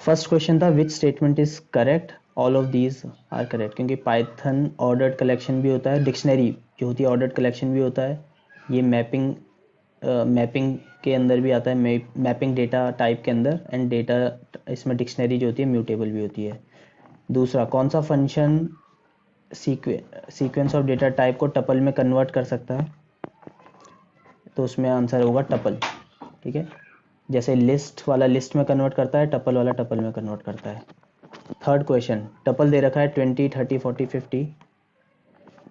First question था which statement is correct, all of these are correct, क्योंकि Python ordered collection भी होता है, डिक्शनरी जो होती है ऑर्डर्ड कलेक्शन भी होता है, ये मैपिंग के अंदर भी आता है, मैपिंग डेटा टाइप के अंदर, एंड डेटा इसमें डिक्शनरी जो होती है म्यूटेबल भी होती है। दूसरा, कौन सा function sequence of data type को टपल में कन्वर्ट कर सकता है, तो उसमें आंसर होगा टपल। ठीक है, जैसे लिस्ट वाला लिस्ट में कन्वर्ट करता है, टपल वाला टपल में कन्वर्ट करता है। थर्ड क्वेश्चन, टपल दे रखा है 20, 30, 40, 50,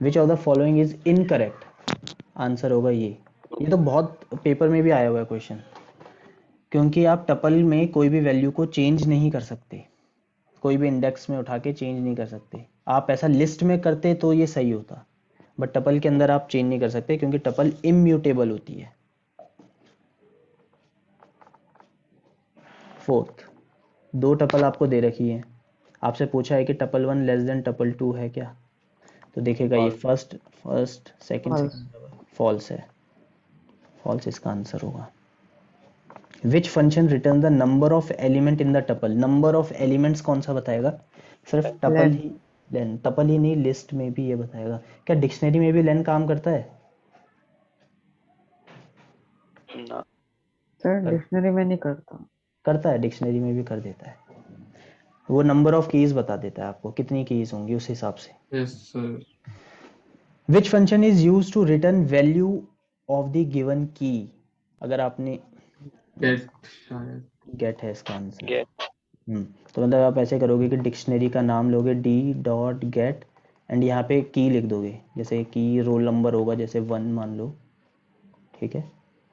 विच of the following is incorrect, answer होगा ये तो बहुत पेपर में भी आया हुआ है क्वेश्चन, क्योंकि आप टपल में कोई भी वैल्यू को चेंज नहीं कर सकते, कोई भी इंडेक्स में उठा के चेंज नहीं कर सकते। आप ऐसा लिस्ट में करते तो ये सही होता, बट टपल के अंदर आप चेंज नहीं कर सकते क्योंकि टपल इम्यूटेबल होती है। फोर्थ, दो टपल आपको दे रखी है, आपसे पूछा है कि टपल 1 लेस देन टपल 2 है क्या, तो देखेगा ये first first second second false है, फॉल्स इसका आंसर होगा। Which function return the number of element in the tuple, number of elements कौन सा बताएगा, सिर्फ टपल ही, लेन टपल ही नहीं, लिस्ट में भी ये बताएगा। क्या डिक्शनरी में भी लेन काम करता है? ना सर डिक्शनरी में नहीं करता। करता है, डिक्शनरी में भी कर देता है, वो नंबर ऑफ कीज बता देता है आपको, कितनी कीज होंगी उस हिसाब से। Yes sir. Which function is use to return value of the given key, अगर आपने गेट शायद गेट है इसका आंसर। गेट तो मतलब आप ऐसे करोगे कि डिक्शनरी का नाम लोगे डी डॉट गेट, एंड यहाँ पे की लिख दोगे, जैसे की रोल नंबर होगा जैसे 1 मान लो, ठीक है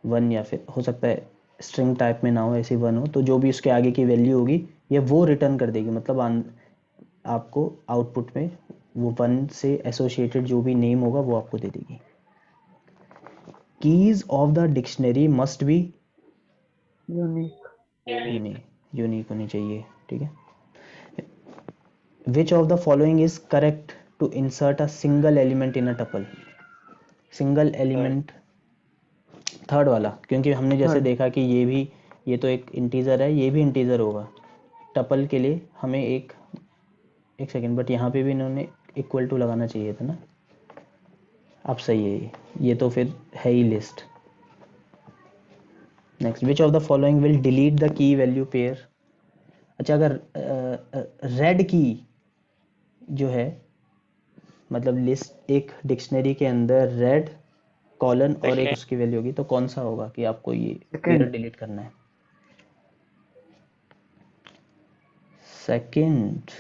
1, या फिर हो सकता है स्ट्रिंग टाइप में ना हो, ऐसी 1 हो, तो जो भी उसके आगे की वैल्यू होगी ये वो रिटर्न कर देगी, मतलब आपको आउटपुट में वो 1 से एसोसिएटेड जो भी नेम होगा वो आपको दे देगी। Keys of the dictionary must be unique. Unique होनी चाहिए, ठीक है। Which of the following is correct to insert a single element in a tuple, single element, third वाला, क्योंकि हमने जैसे देखा कि ये तो एक इंटीजर है, ये भी इंटीजर होगा, टपल के लिए हमें एक सेकेंड, बट यहाँ पे भी इन्होंने इक्वल टू लगाना चाहिए था ना, अब सही है ये तो फिर है ही list. Next, which of the following will delete the key value pair, अच्छा अगर रेड की जो है, मतलब लिस्ट एक डिक्शनरी के अंदर रेड कॉलन और एक उसकी वैल्यू होगी, तो कौन सा होगा कि आपको ये पेयर डिलीट करना है? सेकंड,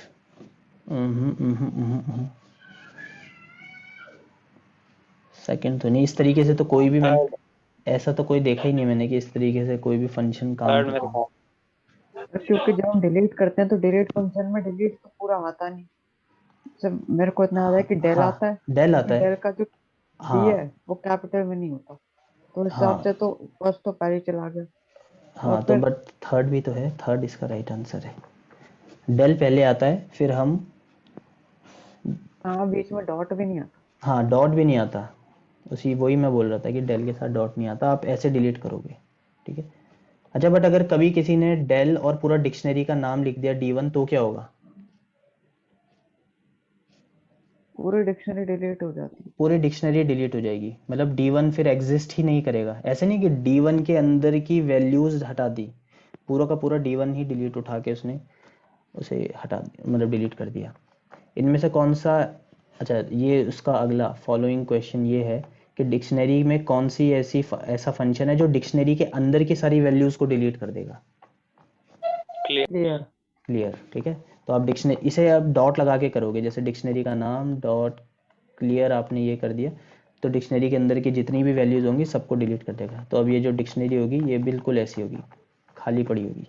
सेकंड तो नहीं, इस तरीके से तो कोई भी मैंने ऐसा तो कोई देखा ही नहीं मैंने कि इस तरीके से कोई भी फंक्शन काम थर्ड करे। में क्योंकि जब हम डिलीट करते हैं तो डिलीट फंक्शन में डिलीट तो पूरा आता नहीं। जब मेरे को इतना याद है कि डेल हाँ, आता है, डेल आता डेल है, का जो डी हाँ है वो कैपिटल में नहीं होता, तो इस हिसाब हाँ से तो फर्स्ट तो पहले चला गया। हाँ, और तो फिर बट थर्ड भी तो है, थर्ड इसका राइट आंसर है, डेल पहले आता है, फिर हम, हाँ बीच में डॉट भी नहीं आता। हाँ डॉट भी नहीं आता, उसी वही मैं बोल रहा था कि डेल के साथ डॉट नहीं आता, आप ऐसे डिलीट करोगे, ठीक है। अच्छा, बट अगर कभी किसी ने डेल और पूरा डिक्शनरी का नाम लिख दिया D1 तो क्या होगा? पूरी डिक्शनरी डिलीट हो जाती है। पूरी डिक्शनरी डिलीट हो जाएगी, मतलब D1 फिर एग्जिस्ट ही नहीं करेगा, ऐसे नहीं कि D1 के अंदर की वैल्यूज हटा दी, पूरा का पूरा D1 ही डिलीट उठा के उसने उसे हटा मतलब डिलीट कर दिया। इनमें से कौन सा, अच्छा ये उसका अगला फॉलोइंग क्वेश्चन ये है कि डिक्शनरी में कौन सी ऐसा फंक्शन है जो डिक्शनरी के अंदर की सारी वैल्यूज को डिलीट कर देगा? क्लियर। क्लियर, ठीक है। तो आप डिक्शनरी इसे आप डॉट लगा के करोगे, जैसे डिक्शनरी का नाम डॉट क्लियर आपने ये कर दिया, तो डिक्शनरी के अंदर की जितनी भी वैल्यूज होंगी सबको डिलीट कर देगा, तो अब ये जो डिक्शनरी होगी ये बिल्कुल ऐसी होगी, खाली पड़ी होगी।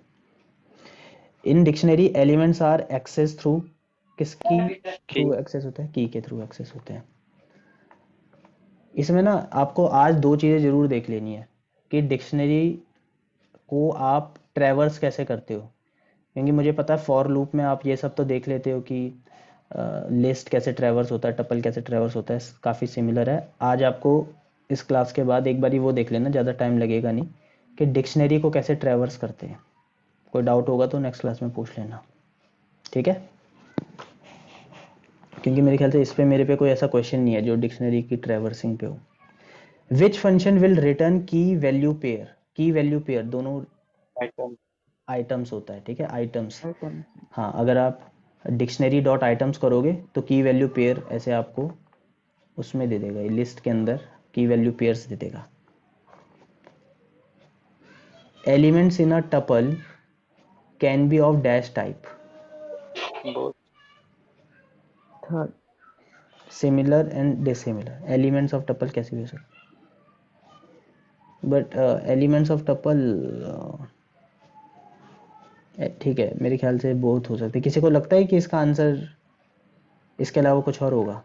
In dictionary elements are access through, किसकी थ्रू एक्सेस होता है? की के थ्रू एक्सेस होते हैं। इसमें ना आपको आज दो चीज़ें ज़रूर देख लेनी है कि डिक्शनरी को आप ट्रैवर्स कैसे करते हो, क्योंकि मुझे पता है फॉर लूप में आप ये सब तो देख लेते हो कि लिस्ट कैसे ट्रैवर्स होता है, टपल कैसे ट्रैवर्स होता है, काफ़ी सिमिलर है। आज आपको इस क्लास के बाद एक बारी वो देख लेना, ज़्यादा टाइम लगेगा नहीं, कि डिक्शनरी को कैसे ट्रैवर्स करते हैं। कोई डाउट होगा तो नेक्स्ट क्लास में पूछ लेना, ठीक है? क्योंकि मेरे ख्याल से इस पे मेरे पे कोई ऐसा क्वेश्चन नहीं है जो डिक्शनरी की ट्रैवर्सिंग पे हो। विच फंक्शन विल रिटर्न की वैल्यू पेयर? की वैल्यू पेयर दोनों आइटम आइटम्स होता है, ठीक है, आइटम्स। आइटम हाँ, अगर आप डिक्शनरी डॉट आइटम्स करोगे तो की वैल्यू पेयर ऐसे आपको उसमें दे देगा, लिस्ट के अंदर की वैल्यू पेयर्स दे देगा। Elements in a tuple can be of dash type, both third similar and dissimilar. Elements of tuple कैसे भी हो सकते, बट एलिमेंट्स ऑफ टपल ठीक है, मेरे ख्याल से बहुत हो सकते। किसी को लगता है कि इसका आंसर इसके अलावा कुछ और होगा?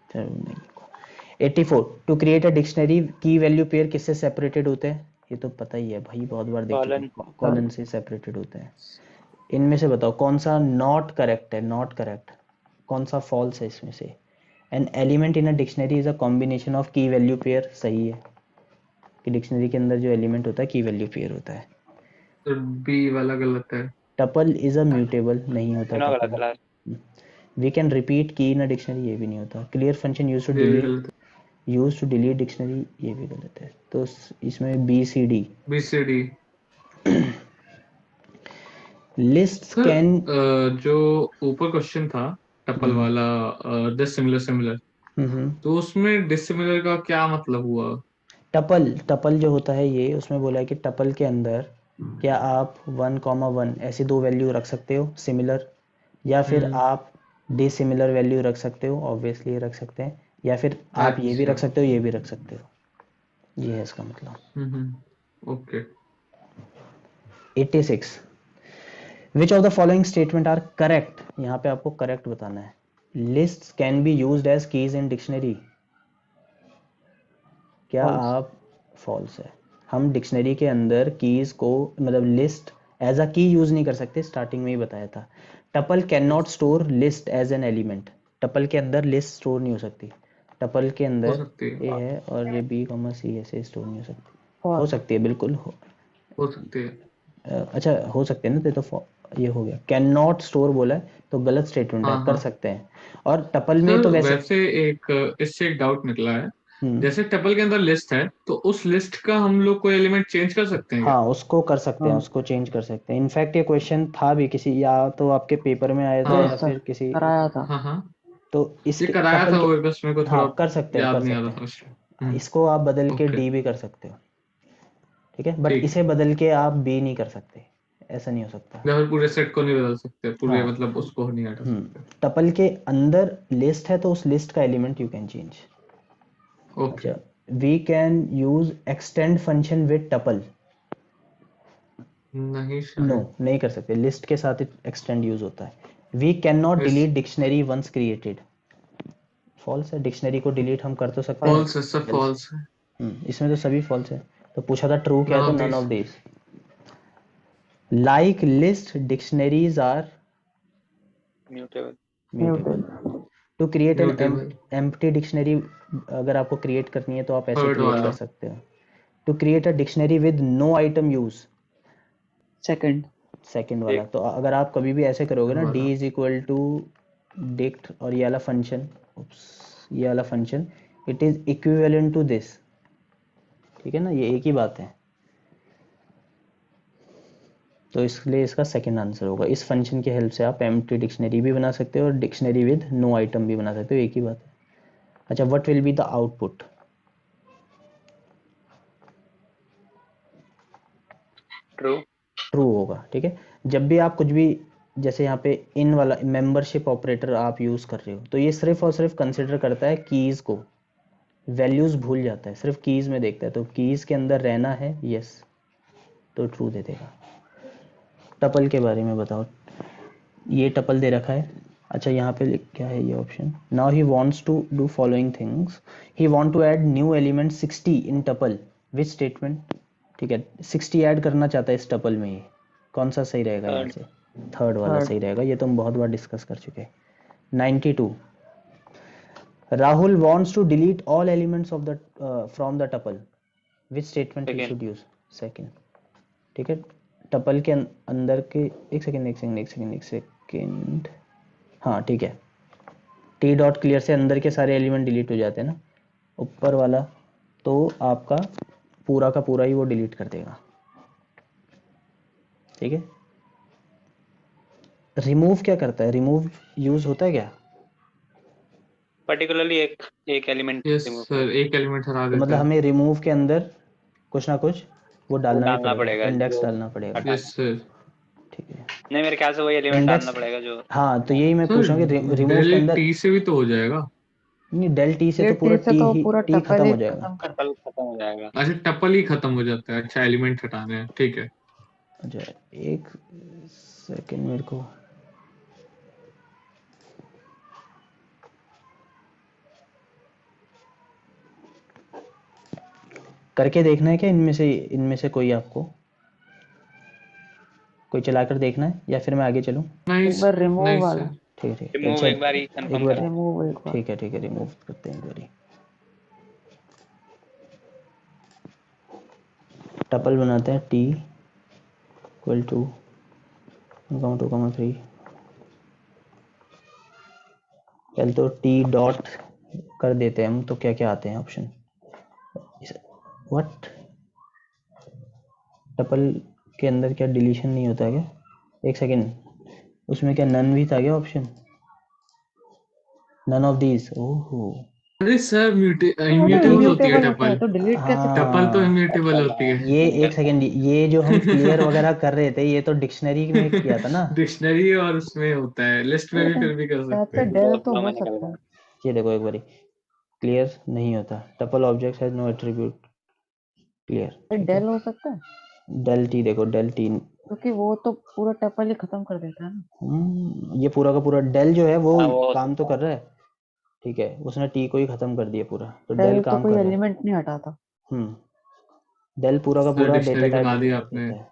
चलो नहीं। 84 टू क्रिएट अ डिक्शनरी की वैल्यू पेयर किससे सेपरेटेड होते हैं? ये तो पता ही है भाई, बहुत बार देख चुके कॉलन हैं, कॉलन से सेपरेटेड होते हैं। इनमें से बताओ कौन सा नॉट करेक्ट है, नॉट करेक्ट, कौन सा फॉल्स है इसमें से? An element in a dictionary is a combination of की वैल्यू पेयर, सही है कि डिक्शनरी के अंदर जो एलिमेंट होता है की वैल्यू पेयर होता है। तो बी वाला गलत है। टपल इज अ म्यूटेबल, नहीं होता तीनों गलत टपल। है। वी कैन रिपीट की इन अ डिक्शनरी, ये भी नहीं होता। क्लियर फंक्शन यूज टू ये भी डिलीट, गलत यूज टू डिलीट डिक्शनरी, ये भी गलत है। तो इसमें बी सी डी। है। B C D. Lists sir can, जो ऊपर क्वेश्चन था टपल वाला, डिसिमिलर सिमिलर, तो उसमें डिसिमिलर का क्या मतलब हुआ? टपल, टपल जो होता है ये, उसमें बोला है कि टपल के अंदर क्या आप 1,1 ऐसी दो वैल्यू रख सकते हो सिमिलर, या फिर हम्म। आप डिसिमिलर वैल्यू रख सकते हो, ऑब्वियसली ये रख सकते हैं, या फिर आप ये भी अच्छा। रख सकते हो, ये भी रख सकते हो। ये है इसका मतलब। Okay. 86 which of the following statement are correct? यहाँ पे आपको करेक्ट बताना है। Lists can be used as keys in dictionary, क्या फॉल्स आप, फॉल्स है। हम डिक्शनरी के अंदर कीज को, मतलब लिस्ट एज अ की यूज नहीं कर सकते, स्टार्टिंग में ही बताया था। Tuple can not store list as an element, tuple के अंदर लिस्ट स्टोर नहीं हो सकती। टपल के हो अंदर सकती ए है। है और ये बी कॉमा सी ऐसे स्टोर नहीं हो सकती। हो फॉल्स सकती है, बिल्कुल हो सकती है। अच्छा हो सकते हैं ना, तो ये हो गया। कैन नॉट स्टोर बोला है तो गलत स्टेटमेंट है, हाँ कर हाँ। सकते हैं। और टपल में सर तो वैसे वैसे इससे एक डाउट निकला है। हम्म, जैसे टपल के अंदर लिस्ट है, तो उस लिस्ट का हम लोग कोई एलिमेंट चेंज कर सकते हैं क्या? हाँ उसको कर सकते हैं, हाँ उसको चेंज कर सकते हैं। इनफैक्ट ये क्वेश्चन था भी किसी, या तो आपके पेपर में आया था यस या हाँ सर फिर किसी, कराया था हाँ हाँ। तो ये इसके कराया टपल था के, वो, बस मेरे को हाँ थोड़ा कर सकते हो, याद कर नहीं आ सकते रहा था उस। हैं। इसको आप बदल के ओके। डी भी कर सकते हो, ठीक है, बट ठीक इसे है। बदल के आप बी नहीं कर सकते, ऐसा नहीं हो सकता। या फिर पूरे सेट को नहीं बदल सकते, पूरे हाँ, मतलब उसको नहीं हटा सकते। टपल के अंदर लिस्ट है तो उस लिस्ट का element you can change. Okay. अच्छा, we can use extend function with tuple, नहीं नो शायद। नहीं कर सकते, लिस्ट के साथ एक्सटेंड यूज होता है। We can not is delete dictionary once created, false है। डिक्शनरी को डिलीट हम कर तो सकते हैं फॉल्स फॉल्स है, सब टेबल से। फॉल्स है। इसमें तो सभी फॉल्स है। तो पूछा था ट्रू क्या नन है, तो of none this. Of this. Like list dictionaries are mutable mutable. Mutable to create an mutable. Empty dictionary, अगर आपको क्रिएट करनी है तो आप ऐसे थर्ड क्रिएट कर वाला। सकते हो। To create a dictionary with no item use, second second वाला। एक तो अगर आप कभी भी ऐसे करोगे थर्ड ना, डी वाला। इज इक्वल टू डिक्ट और ये वाला फंक्शन, ये वाला function, it is equivalent to this, ठीक है ना, ये एक ही बात है। तो इसलिए इसका सेकंड आंसर होगा। इस फंक्शन की हेल्प से आप एम्प्टी डिक्शनरी भी बना सकते हो और डिक्शनरी विद नो आइटम भी बना सकते हो, एक ही बात है। अच्छा, what will be the output? True true होगा, ठीक है। जब भी आप कुछ भी, जैसे यहाँ पे इन वाला मेंबरशिप ऑपरेटर आप यूज कर रहे हो, तो ये सिर्फ और सिर्फ कंसिडर करता है कीज को, वैल्यूज भूल जाता है, सिर्फ कीज में देखता है। तो कीज के अंदर रहना है, यस, तो ट्रू दे देगा। टपल के बारे में बताओ, ये टपल दे रखा है। अच्छा, यहाँ पे क्या है ये option, now he wants to do following things, he want to add new element 60 in tuple, which statement? ठीक है, 60 ऐड करना चाहता है इस टपल में, ये कौन सा सही रहेगा यहाँ थर्ड से? थर्ड वाला थर्ड सही रहेगा, ये तो हम बहुत बार डिस्कस कर चुके हैं। 92 Rahul wants to delete all elements of the from the tuple. Which statement he Second. should use? Second. ठीक है, टपल के अंदर के एक सेकेंड, हाँ ठीक है, टी डॉट क्लियर से अंदर के सारे एलिमेंट डिलीट हो जाते हैं ना, ऊपर वाला तो आपका पूरा का पूरा ही वो डिलीट कर देगा। ठीक है, रिमूव क्या करता है? रिमूव यूज होता है क्या? पर्टिकुलरली एक एलिमेंट यस सर, एक एलिमेंट हटा तो देता मतलब है। हमें रिमूव के अंदर कुछ ना कुछ वो डालना ही डालना पड़ेगा, पड़ेगा इंडेक्स जो डालना पड़ेगा। हटा- यस सर। ठीक है, नहीं, मेरे ख्याल से वही एलिमेंट इंडेक्स, डालना पड़ेगा जो हाँ तो यही मैं सर पूछ रहा हूँ कि रिमूव के डेल अंदर, टी से भी तो हो जाएगा। नहीं डेल टी से ये तो पूरा टी से तो पूरा टी टपल खत्म ही हो जाएगा। खत्म कर टपल खत्म हो जाएगा। अच्छा, टपल ही खत्म हो जाता है। अच्छा, एलिमेंट हटाने हैं, ठीक है। अच्छा एक सेकंड मेरे को, करके देखना है क्या इनमें से कोई आपको कोई चलाकर देखना है या फिर मैं आगे चलूं? नहीं एक बार रिमूव नहीं वाला, सर। ठीक है रिमूव एक बार ही एक कंफर्म बार, करो। रिमूव एक बार। ठीक है रिमूव करते हैं एक बारी। टपल बनाते हैं टी इक्वल टू 2,3, पहले तो टी डॉट कर देते हैं हम, तो क्या क्या आते हैं ऑप्शन? व्हाट, टपल के अंदर क्या डिलीशन नहीं होता है क्या? एक सेकेंड, उसमें क्या नन भी था क्या ऑप्शन? नन ऑफ दीज, ओहो अरे सर, वो तो इम्यूटेबल होती है इम्यूटेबल होता है, टपल। तो डिलीट कैसे कर टपल तो हाँ, इम्यूटेबल टपल होती है। ये एक सेकेंड, ये जो हम क्लियर वगैरह कर रहे थे ये तो डिक्शनरी में किया था ना। डिक्शनरी और उसमें होता है, लिस्ट में भी लेकिन फिर भी कर शायद सकते से हैं। डेल बहुत तो हो मैंने सकता कर है। ये देखो एक बारी, क्लियर नहीं होता, tuple object has no attribute clear, ठीक है। डेल हो सकता है, डेल टी देखो, डेल टी, क्योंकि वो तो पूरा टपल ही खत्म कर देता है ना। ये पूरा का पूरा डेल जो है वो हाँ, वो हो काम तो सकता है। कर रहा है, ठीक है, उसने टी को ही खत्म कर दिया पूरा, तो डेल डेल तो काम कोई कर रहा है। एलिमेंट नहीं हटाता। डेल पूरा का सर पूरा डेटा डिक्शनरी टाइप बना दी डिलीट कर आपने। देता है।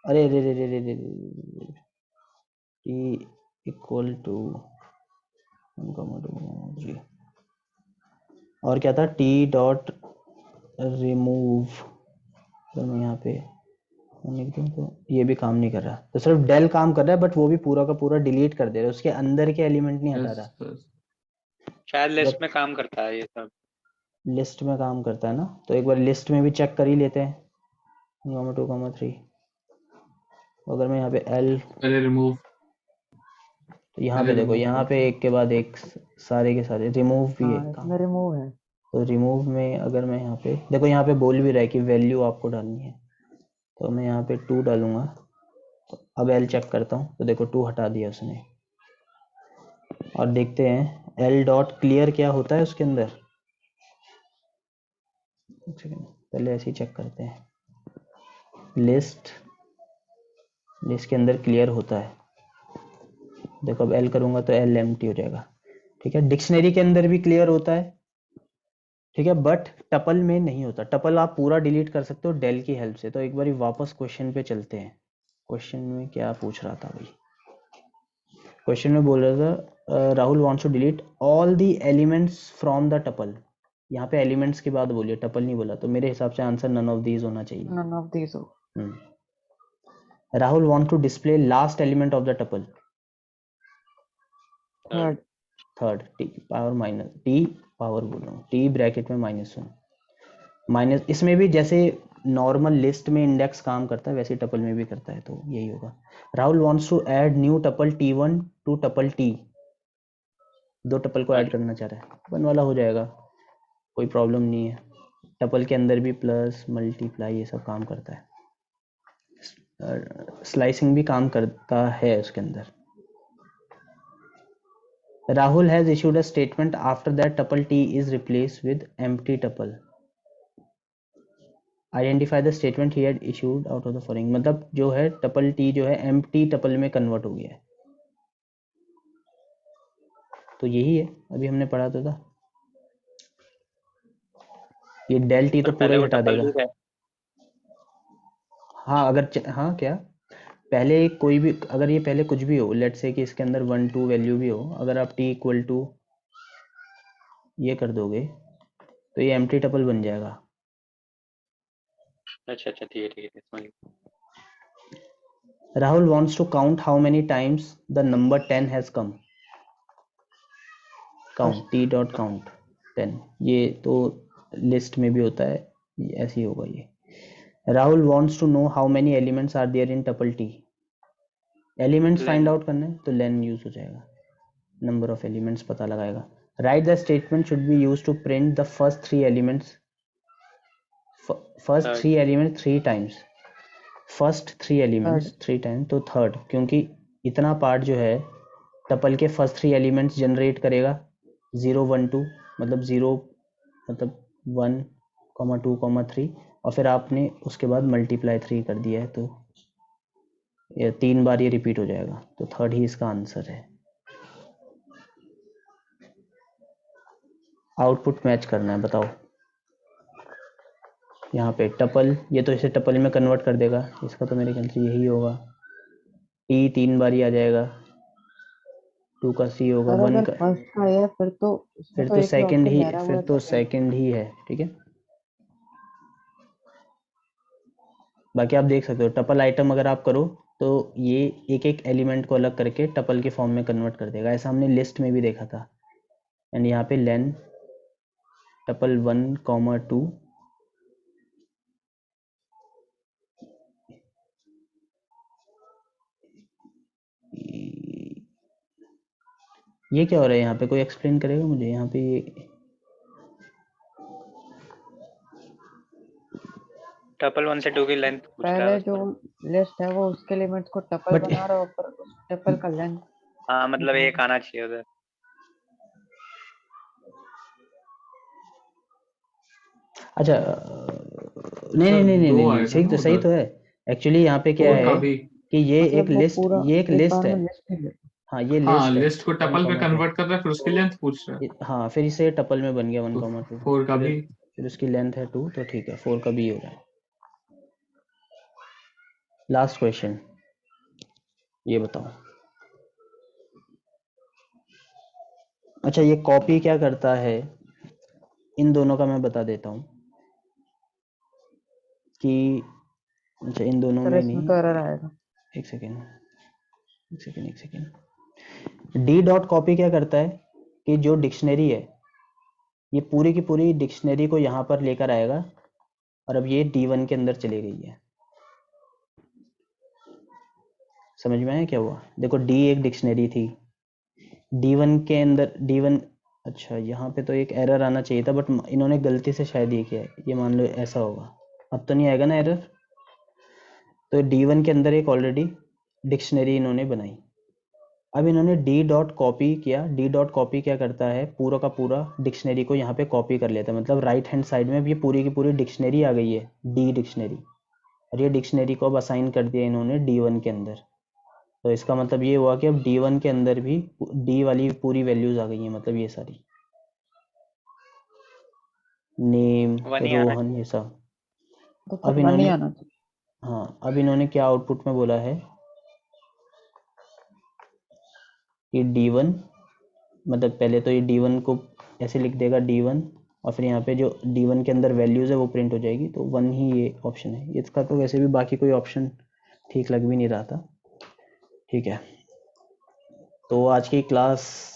अरे रे रे रे रे रे, टी इक्वल टू 1,2,3, और क्या था? टी डॉट रिमूव, अगर मैं यहाँ पे लिख दूँ तो ये भी काम नहीं कर रहा, तो सिर्फ डेल काम कर रहा है, बट वो भी पूरा का पूरा डिलीट कर दे रहा है, उसके अंदर के एलिमेंट नहीं हटा यस रहा। सर। शायद लिस्ट जब में काम करता है ये सब। लिस्ट में काम करता है ना, तो एक बार लिस्ट में भी चेक कर ही लेते हैं। 2,3, अगर मैं यहाँ पे एल, पहले रिमूव, तो यहाँ पहले पे देखो, रिमूव यहाँ पे करते हैं। एक के बाद एक सारे के सारे, रिमूव भी हाँ, एक काम। इसमें रिमूव है। तो रिमूव में अगर मैं यहाँ पे देखो, यहाँ पे बोल भी रहा है कि वैल्यू आपको डालनी है, तो मैं यहाँ पे 2 डालूंगा। तो अब एल चेक करता हूँ, तो देखो 2 हटा दिया उसने। और देखते हैं एल डॉट क्लियर क्या होता है उसके अंदर। एक सेकेंड, पहले ऐसे ही चेक करते हैं, लिस्ट के अंदर क्लियर होता है। देखो अब एल करूंगा तो एल एम्प्टी हो जाएगा, ठीक है। डिक्शनरी के अंदर भी क्लियर होता है, ठीक है, बट टपल में नहीं होता। टपल आप पूरा डिलीट कर सकते हो डेल की हेल्प से। तो एक बार वापस क्वेश्चन पे चलते हैं। क्वेश्चन में क्या पूछ रहा था भाई? क्वेश्चन में बोल रहा था Rahul wants to delete all the elements from the tuple. यहाँ पे एलिमेंट्स के बाद बोलिए, टपल नहीं बोला, तो मेरे हिसाब से आंसर नन ऑफ दीज होना चाहिए। नन ऑफ दीज हो। Rahul want to display last element of the tuple. Third, T power minus, T power बोल रहा हूँ, टी ब्रैकेट में -1 माइनस। इसमें भी जैसे नॉर्मल लिस्ट में इंडेक्स काम करता है वैसे टपल में भी करता है, तो यही होगा। Rahul wants to add new tuple T1 to tuple T। 2 tuple को ऐड करना चाह रहा है, वन वाला हो जाएगा, कोई प्रॉब्लम नहीं है। टपल के अंदर भी प्लस मल्टीप्लाई ये सब काम करता है, स्लाइसिंग भी काम करता है उसके अंदर। Rahul has issued a statement after that tuple T is replaced with empty tuple. Identify the statement he had issued out of the following। मतलब जो है tuple T जो है empty tuple में कन्वर्ट हो गया है, तो यही है, अभी हमने पढ़ा तो था। ये डेल टी तो पर पूरा पहले ही वो हटा टपल देगा। भी है। हाँ अगर हाँ क्या, पहले कोई भी, अगर ये पहले कुछ भी हो, लेट से कि इसके अंदर 1 2 वैल्यू भी हो, अगर आप T इक्वल टू ये कर दोगे तो ये एम्प्टी टपल बन जाएगा। अच्छा अच्छा ठीक है समझ गया। Rahul wants to count how many times the number 10 has come. Count t dot count 10, ये तो लिस्ट में भी होता है, ऐसे ही होगा ये। Rahul wants to know how many elements are there in tuple t. Elements Len. Find out करना है तो लेन यूज हो जाएगा, नंबर ऑफ एलिमेंट्स पता लगाएगा। Write the statement should be use to print the first three elements three times. First three elements three times तो third, क्योंकि इतना पार्ट जो है टपल के फर्स्ट थ्री एलिमेंट्स जनरेट करेगा 0 1 2, मतलब 0 मतलब 1 2 3, और फिर आपने उसके बाद मल्टीप्लाई 3 कर दिया है तो ये 3 बार ये रिपीट हो जाएगा, तो थर्ड ही इसका आंसर है। आउटपुट मैच करना है, बताओ। यहाँ पे टपल, ये तो इसे टपल में कन्वर्ट कर देगा, इसका तो मेरे ख्याल से यही होगा। टी 3 बार ही आ जाएगा, 2 का सी होगा, 1 अगर का, फर्स्ट का है फिर तो फिर एक तो ही सेकंड option ही, रह रहा है, फिर वो तो second। सेकंड ही है, ठीक है। बाकी आप देख सकते हो टपल आइटम अगर आप करो तो ये एक एक एलिमेंट को अलग करके टपल के फॉर्म में कन्वर्ट कर देगा। ऐसा हमने लिस्ट में भी देखा था। एंड यहाँ पे लेन टपल 1 2, ये क्या हो रहा है यहाँ पे, कोई एक्सप्लेन करेगा मुझे यहाँ पे ये टपल 1 से 2 की लेंथ पूछ रहा पहले है जो उसमें। लिस्ट है वो उसके एलिमेंट्स को टपल But- बना रहा हो, पर उस टपल का लेंथ। हाँ मतलब एक आना चाहिए उधर। अच्छा नहीं नहीं नहीं नहीं दो नहीं, आएगा सही ना तो सही उधर। तो है। एक्चुअली यहाँ पे क्या फोर का है भी। कि ये एक मतलब वो लिस्ट, पूरा ये एक एक लिस्ट बार है। में लिस्ट ही ले। हाँ ये हाँ लिस्ट है लिस्ट को 1 टपल पे 2, कन्वर्ट कर रहा है, फिर उसकी लेंथ पूछ रहा है। हाँ फिर इसे टपल में बन गया 1 तो 2, 4 का भी। फिर उसकी लेंथ है 2, तो ठीक है 4 का भी हो रहा है। लास्ट क्वेश्चन, ये बताओ। अच्छा ये कॉपी क्या करता है, इन दोनों का मैं बता देता हूँ कि, अच्छा इन दोनों सर में इसमें नहीं, तो एरर आएगा। एक सेकेंड। डी डॉट कॉपी क्या करता है कि जो डिक्शनरी है ये पूरी की पूरी डिक्शनरी को यहाँ पर लेकर आएगा, और अब ये D1 के अंदर चली गई है। समझ में आया क्या हुआ? देखो D एक डिक्शनरी थी, D1 के अंदर D1, अच्छा यहाँ पे तो एक एरर आना चाहिए था, बट इन्होंने गलती से शायद ये किया है, ये मान लो ऐसा होगा। अब तो नहीं आएगा ना एरर? तो D1 के अंदर एक ऑलरेडी डिक्शनरी इन्होंने बनाई। अब इन्होंने डी डॉट कॉपी किया। डी डॉट कॉपी क्या करता है, पूरा का पूरा डिक्शनरी को यहाँ पे कॉपी कर लेता है, मतलब राइट हैंड साइड में ये पूरी की पूरी डिक्शनरी आ गई है, डी डिक्शनरी, और ये डिक्शनरी को अब असाइन कर दिया इन्होंने D1 के अंदर। तो इसका मतलब ये हुआ कि अब D1 के अंदर भी डी वाली पूरी वैल्यूज आ गई हैं, मतलब ये सारी नेम, 1 ही आना रोहन, ये सब। तो अब फिर 1 ही इन्होंने, आना चाहिए। हाँ अब इन्होंने क्या आउटपुट में बोला है कि D1, मतलब पहले तो ये D1 को ऐसे लिख देगा D1, और फिर यहाँ पे जो D1 के अंदर वैल्यूज है वो प्रिंट हो जाएगी, तो 1 ही ये ऑप्शन है। इसका तो वैसे भी बाकी कोई ऑप्शन ठीक लग भी नहीं रहा था। ठीक है, तो आज की क्लास